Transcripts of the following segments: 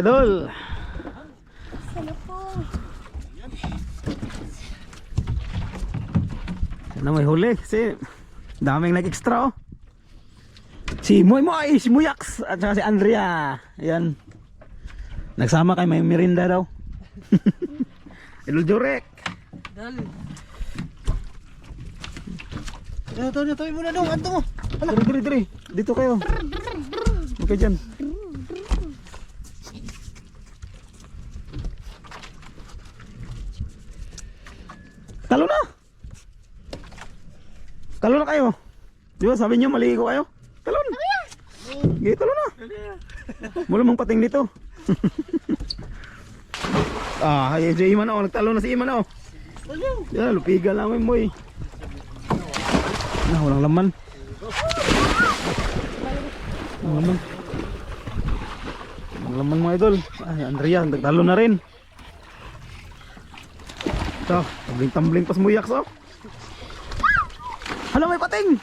idol. Sana may huli kasi daming nag-extra oh. Si Moy Moy, si Muyax at saka si Andrea. Ayan. Nagsama kay may merinda daw. Idol Jurek. Ito muna dong, anto mo. Diri. Dito kayo. Okay dyan. Talo na. Talo na kayo. Di ba sabi niyo maligo kayo? Talon. Sige, talo na. Mula mong pating dito. Ay, si Iman oh. Nagtalo na si Iman oh. Yan, lupiga lang mo eh. Walang laman. Walang laman mga idol. Ay, Andrea, nagtalo na rin. Ito, tumbling pas Muyax oh. Hala, may pating.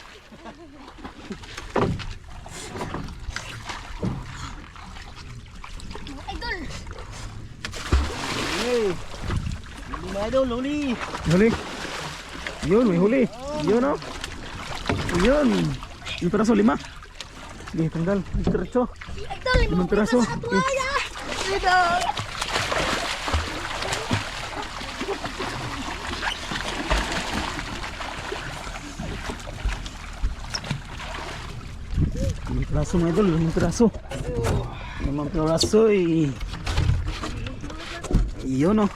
Idol. Huli. Huli. Yun, may huli. Yun oh. Yun. Yung peraso, 5. Sige, tanggal. Diretso. Idol, 5 peraso. Idol. Peraso mga idol, 5 peraso. 5 peraso eh. Yun oh.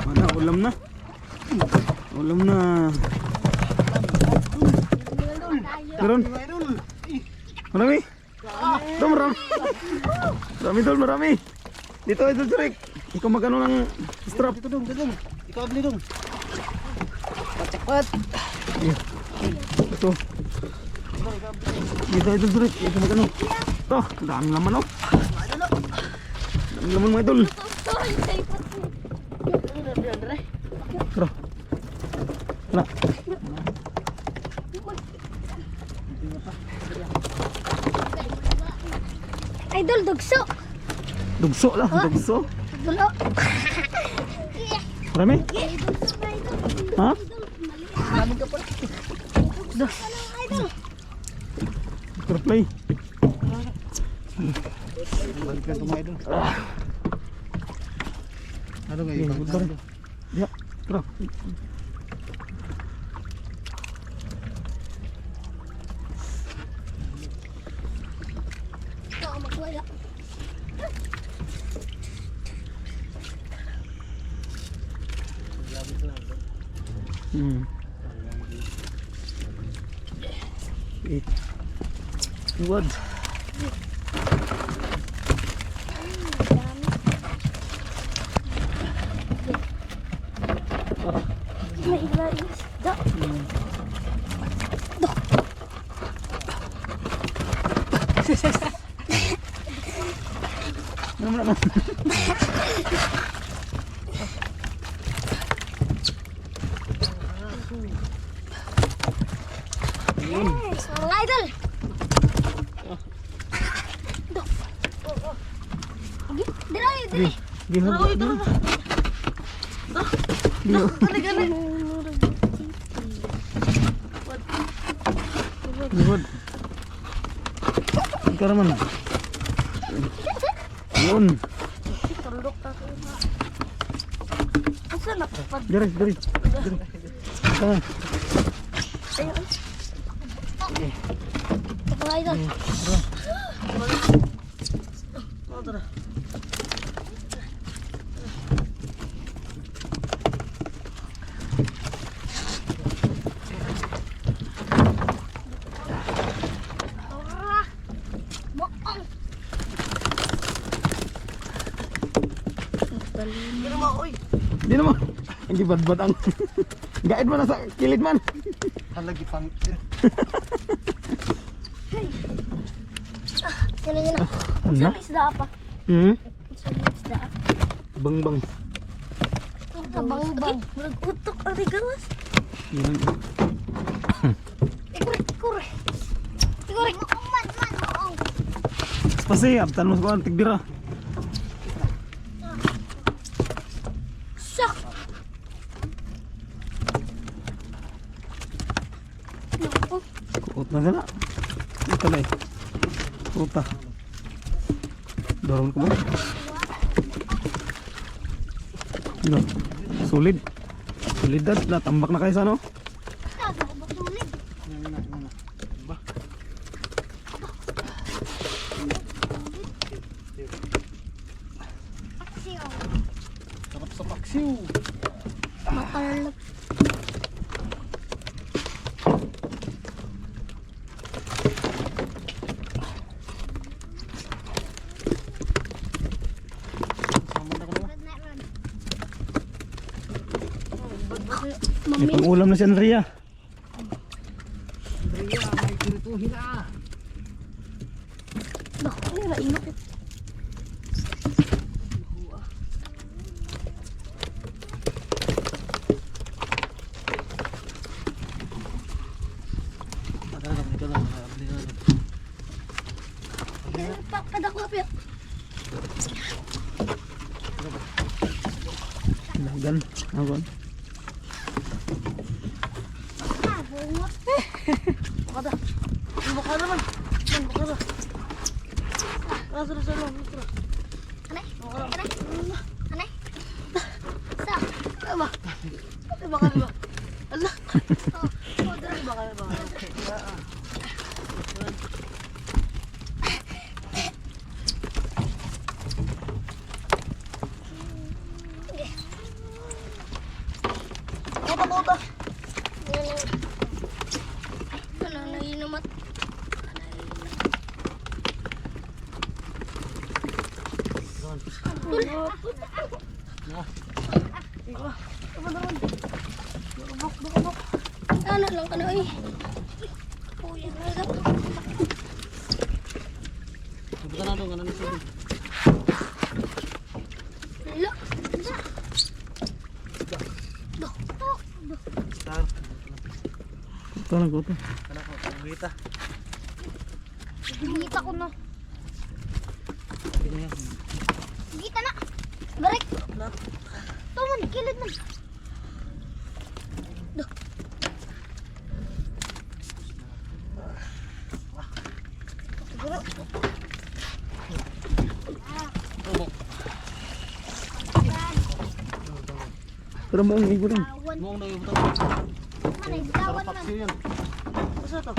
Mana, ulam na. Ulam na. Meron? Marami? Ito marami. Marami idol, marami. Dito idol Jurek. Ikaw magano ng strap. Ito dong. Ikaw abli dong. Pacakpat. Ito. Dito idol Jurek. Ikaw magano. Ito, daming laman oh. Daming laman mga idol. Tara. Tara. Idol, dugso. Dugso lah, dugso. Dulo. Marami? Ha? Idol. Terplay. Balikan to mga idol. Ano kayo? Bentar. Ya, tara. Ito, magwala. Wood. May iba isda. Mana. Yes, mga idol. Dili. Gihod. Gihod. Ikaw naman. Yun. Asa na pag Dari. Ah, mga idol. di naman. Hindi badbad ang gaid man sa kilid man. Halagi pang. Sino yun? Ano? Sa isda pa. Sa isda. Bang. Bang. Nag-utok ang rigawas. Yan. Ikure. Man. Spasi, abtan mo sa kuwan, tigbira. Sak. Naku. Kuot na gana. Ito na eh. Kuta. Daron ko ba? Ano? Solid. Solidad. Natambak na kayo sa ano? Tago ko ba tulid? Ba? Aksiyo. Sarap sa paksiw. Makalap. Sama na ka naman. May pang-ulam na si Andrea. Andrea, may kirituhin na. Naku, nila inok. Ito lang. Padaklap ya. Lagan. Awan. Ah, bungot. Baka da. Baka naman. Baka da. Rasra sa lang. Anay? Anay? Anay? Sa? Baka ba? Allah. Oh, dara. Baka. Kota. Ano, nainumat. Ano lang ka na eh. Puya na lang. Bukan na dong, kanan sa. Lala. Star. Ito lang ko ito. Kana ko, kita. Gita ko na. Ini ya. Gita na. Barik. Tuman, kilid man. Duh. Siguro. Tubok. Pero mo ang igo rin. Awan. Mo na yung buto. Mana, Sarap bitawan man. paksiw yan. Asa to?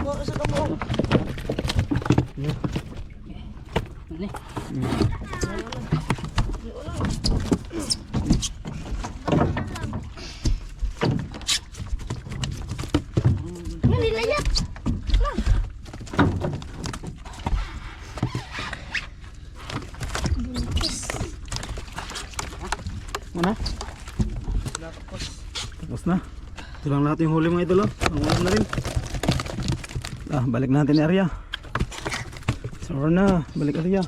Mo asa to mo. Ni. Nilayat. Buntis. Ano? Tapos Tapos na. Ito lang lahat yung huli mga idol. Ang ulam na rin. Balik natin ni Arya. Sorry na. Balik Arya.